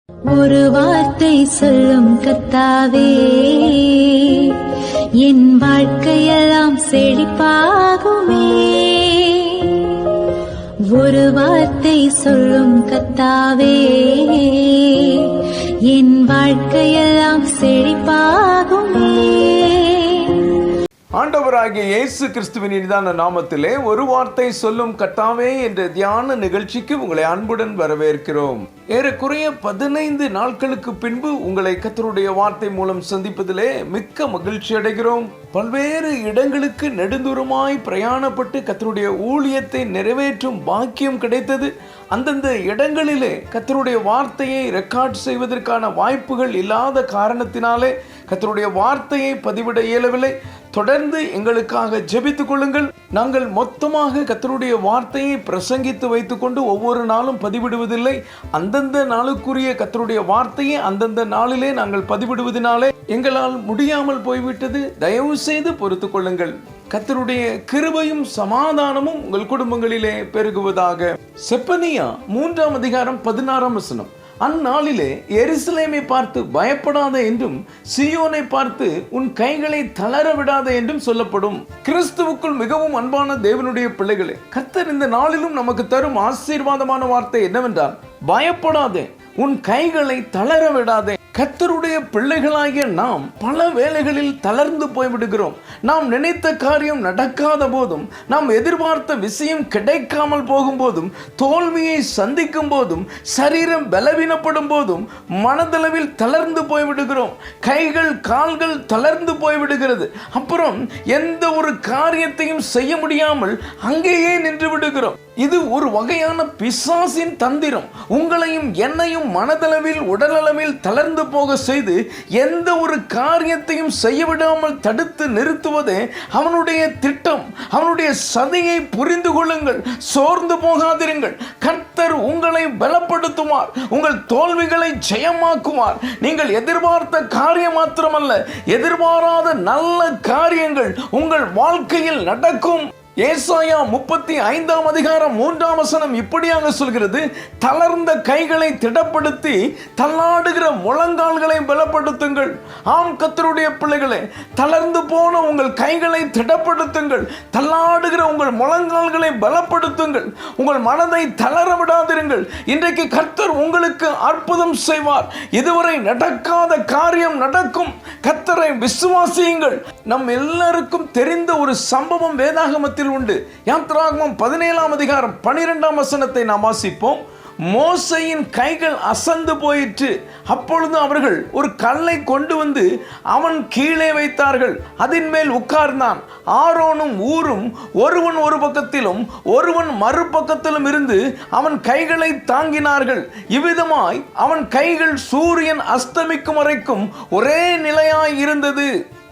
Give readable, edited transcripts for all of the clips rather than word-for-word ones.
ஒரு வார்த்தை சொல்லும் கர்த்தாவே, என் வாழ்க்கையெல்லாம் செழிப்பாகுமே. ஒரு வார்த்தை சொல்லும் கர்த்தாவே, என் வாழ்க்கையெல்லாம் செழிப்பாகுமே. ஆண்டவராகிய இயேசு கிறிஸ்துவின் இனிதான நாமத்திலே ஒரு வார்த்தை சொல்லும் கர்த்தாவே என்ற தியான நிகழ்ச்சிக்கு உங்களை அன்புடன் வரவேற்கிறோம். ஏறக்குறைய 15 நாட்களுக்கு பின்பு உங்களை கர்த்தருடைய வார்த்தை மூலம் சந்திப்பதிலே மிக்க மகிழ்ச்சி அடைகிறோம். பல்வேறு இடங்களுக்கு நெடுந்தூரமாய் பிரயாணப்பட்டு கர்த்தருடைய ஊழியத்தை நிறைவேற்றும் பாக்கியம் கிடைத்தது. அந்தந்த இடங்களிலே கர்த்தருடைய வார்த்தையை ரெக்கார்ட் செய்வதற்கான வாய்ப்புகள் இல்லாத காரணத்தினாலே கர்த்தருடைய வார்த்தையை பதிவிட இயலவில்லை. தொடர்ந்து எங்களுக்காக ஜெபித்துக் கொள்ளுங்கள். நாங்கள் மொத்தமாக கர்த்தருடைய வார்த்தையை பிரசங்கித்து வைத்துக்கொண்டு ஒவ்வொரு நாளும் பதிவிடுவதில்லை. அந்தந்த நாளுக்குரிய கர்த்தருடைய வார்த்தையை அந்தந்த நாளிலே நாங்கள் பதிவிடுவதனாலே எங்களால் முடியாமல் போய்விட்டது. தயவு செய்து பொறுத்துக் கொள்ளுங்கள். கர்த்தருடைய கிருபையும் சமாதானமும் உங்கள் குடும்பங்களிலே பெருகுவதாக. செப்பனியா 3ஆம் அதிகாரம் 16ஆம் வசனம். அந்நாளிலே எருசலேமை பார்த்து பயப்படாத என்றும் சீயோனை பார்த்து உன் கைகளை தளர விடாத என்றும் சொல்லப்படும். கிறிஸ்துவுக்குள் மிகவும் அன்பான தேவனுடைய பிள்ளைகளே, கர்த்தர் இந்த நாளிலும் நமக்கு தரும் ஆசீர்வாதமான வார்த்தை என்னவென்றால், பயப்படாதே, உன் கைகளை தளர விடாதே. கர்த்தருடைய பிள்ளைகளாகிய நாம் பல வேளைகளில் தளர்ந்து போய்விடுகிறோம். நாம் நினைத்த காரியம் நடக்காத போதும், நாம் எதிர்பார்த்த விஷயம் கிடைக்காமல் போகும்போதும், தோல்வியை சந்திக்கும் போதும், சரீரம் பலவீனப்படும் போதும் மனதளவில் தளர்ந்து போய்விடுகிறோம். கைகள் கால்கள் தளர்ந்து போய்விடுகிறது. அப்புறம் எந்த ஒரு காரியத்தையும் செய்ய முடியாமல் அங்கேயே நின்று விடுகிறோம். இது ஒரு வகையான பிசாசின் தந்திரம். உங்களையும் என்னையும் மனதளவில் உடலளவில் தளர்ந்து போக செய்து எந்த ஒரு காரியத்தையும் செய்ய விடாமல் தடுத்து நிறுத்துவதே அவனுடைய திட்டம். அவனுடைய சதியை புரிந்து கொள்ளுங்கள். சோர்ந்து போகாதிருங்கள். கர்த்தர் உங்களை பலப்படுத்துவார். உங்கள் தோல்விகளை ஜெயமாக்குவார். நீங்கள் எதிர்பார்த்த காரியம் மாத்திரமல்ல, எதிர்பாராத நல்ல காரியங்கள் உங்கள் வாழ்க்கையில் நடக்கும். ஏசாயா 35ஆம் அதிகாரம் 3ஆம் வசனம் இப்படியாக சொல்கிறது, தளர்ந்த கைகளை திடப்படுத்தி தள்ளாடுகிற முழங்கால்களை பலப்படுத்துங்கள். ஆம் கர்த்தருடைய பிள்ளைகளே, தளர்ந்து போன உங்கள் கைகளை திடப்படுத்துங்கள். தள்ளாடுகிற உங்கள் முழங்கால்களை பலப்படுத்துங்கள். உங்கள் மனதை தளர விடாதிருங்கள். இன்றைக்கு கர்த்தர் உங்களுக்கு அற்புதம் செய்வார். இதுவரை நடக்காத காரியம் நடக்கும். கர்த்தரை விசுவாசியுங்கள். நம் எல்லாருக்கும் தெரிந்த ஒரு சம்பவம் வேதாகமத்தில் உண்டு. யாத்ராகமம் 17ஆம் அதிகாரம் 12ஆம் வசனத்தை நாம் வாசிப்போம். மோசேயின் கைகள் அசந்து போயிற்று. அப்பொழுது அவர்கள் ஒரு கல்லை கொண்டு வந்து அவன் கீழே வைத்தார்கள். அதன் மேல் உட்கார்ந்தான். ஆரோனும் ஊரும் ஒருவன் ஒரு பக்கத்திலும் ஒருவன் மறுபக்கத்திலும் இருந்து அவன் கைகளை தாங்கினார்கள். இவ்விதமாய் அவன் கைகள் சூரியன் அஸ்தமிக்கும் வரைக்கும் ஒரே நிலையாய் இருந்தது.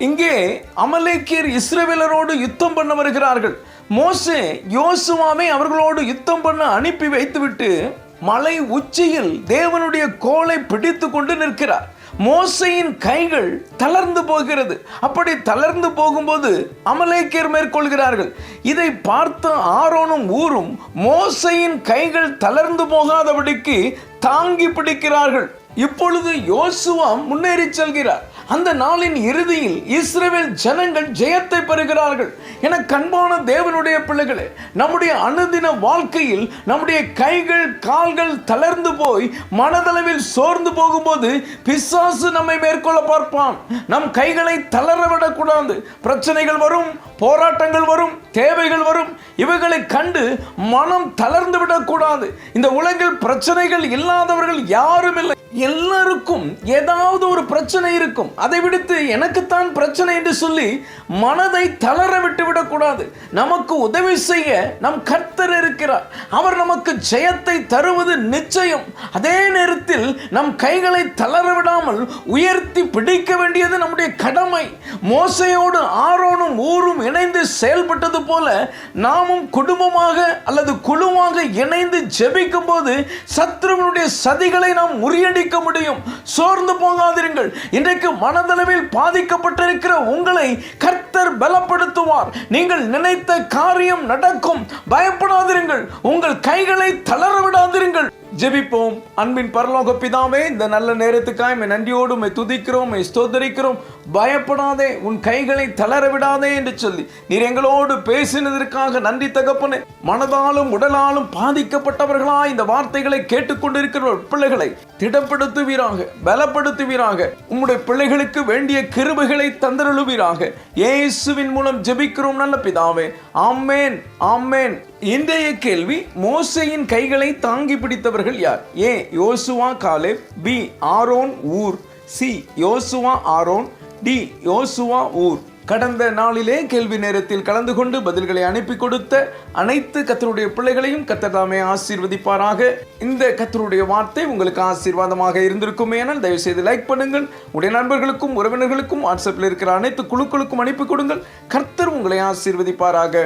இங்கே அமலேக்கியர் இஸ்ரவேலரோடு யுத்தம் பண்ண வருகிறார்கள். மோசே யோசுவாவை அவர்களோடு யுத்தம் பண்ண அனுப்பி வைத்துவிட்டு மலை உச்சியில் தேவனுடைய கோலை பிடித்து கொண்டு நிற்கிறார். மோசேயின் கைகள் தளர்ந்து போகிறது. அப்படி தளர்ந்து போகும்போது அமலேக்கியர் மேற்கொள்கிறார்கள். இதை பார்த்த ஆரோனும் ஊரும் மோசேயின் கைகள் தளர்ந்து போகாதபடிக்கு தாங்கி பிடிக்கிறார்கள். இப்பொழுது யோசுவா முன்னேறி செல்கிறார். அந்த நாளின் இறுதியில் இஸ்ரவேல் ஜனங்கள் ஜெயத்தை பெறுகிறார்கள். என கண்பான தேவனுடைய பிள்ளைகளே, நம்முடைய அனுதின வாழ்க்கையில் நம்முடைய கைகள் கால்கள் தளர்ந்து போய் மனதளவில் சோர்ந்து போகும்போது பிசாசு நம்மை மேற்கொள்ள பார்ப்பான். நம் கைகளை தளர விடக்கூடாது. பிரச்சனைகள் வரும், போராட்டங்கள் வரும், தேவைகள் வரும். இவைகளை கண்டு மனம் தளர்ந்து விடக்கூடாது. இந்த உலகில் பிரச்சனைகள் இல்லாதவர்கள் யாரும் இல்லை. எல்லாருக்கும் ஏதாவது ஒரு பிரச்சனை இருக்கும். அதை விடுத்து எனக்குத்தான் பிரச்சனை என்று சொல்லி மனதை தளர விட்டு விடக்கூடாது. நமக்கு உதவி செய்ய நம் கர்த்தர் இருக்கிறார். அவர் நமக்கு ஜெயத்தை தருவது நிச்சயம். அதே நேரத்தில் நம் கைகளை தளர விடாமல் உயர்த்தி பிடிக்க வேண்டியது நம்முடைய கடமை. மோசேயோடு ஆரோனும் ஊரும் இணைந்து செயல்பட்டது போல நாமும் குடும்பமாக அல்லது குழுவாக இணைந்து ஜெபிக்கும் போது சத்ருவினுடைய சதிகளை நாம் முறியடிக்க முடியும். சோர்ந்து போகாதிருங்கள். இன்றைக்கு மனதளவில் பாதிக்கப்பட்டிருக்கிற உங்களை கர்த்தர் பலப்படுத்துவார். நீங்கள் நினைத்த காரியம் நடக்கும். பயப்படாதிருங்கள். உங்கள் கைகளை தளர விடாதிருங்கள். ஜெபிப்போம். அன்பின் பரலோக பிதாவே, இந்த நல்ல நேரத்துக்காய் நன்றியோடு துதிக்கிறோம், ஸ்தோத்தரிக்கிறோம். பயப்படாதே, உன் கைகளை தளர விடாதே என்று சொல்லி நீர் எங்களோடு பேசினதற்காக நன்றி தகப்பனே. மனதாலும் உடலாலும் பாதிக்கப்பட்டவர்களாய் இந்த வார்த்தைகளை கேட்டுக்கொண்டிருக்கிற பிள்ளைகளை திடப்படுத்துவீராக, பலப்படுத்துவீராக. உம்முடைய பிள்ளைகளுக்கு வேண்டிய கிருபைகளை தந்தருளுவீராக. இயேசுவின் மூலம் ஜெபிக்கிறோம் நல்ல பிதாவே. ஆமென், ஆமென். இன்றைய கேள்வி, மோசேயின் கைகளை தாங்கி பிடித்தவர்கள் யார்? ஏ யோசுவா காலேப், பி ஆரோன் ஊர், சி யோசுவா ஆரோன், டி யோசுவா ஊர். கடந்த நாளிலே கேள்வி நேரத்தில் கலந்து கொண்டு பதில்களை அனுப்பி கொடுத்த அனைத்து கர்த்தருடைய பிள்ளைகளையும் கர்த்தர் தாமே ஆசீர்வதிப்பாராக. இந்த கர்த்தருடைய வார்த்தை உங்களுக்கு ஆசீர்வாதமாக இருந்திருக்குமே என தயவு செய்து லைக் பண்ணுங்கள். உடைய நண்பர்களுக்கும் உறவினர்களுக்கும் வாட்ஸ்அப்பில் இருக்கிற அனைத்து குழுக்களுக்கும் அனுப்பி கொடுங்கள். கர்த்தர் உங்களை ஆசீர்வதிப்பாராக.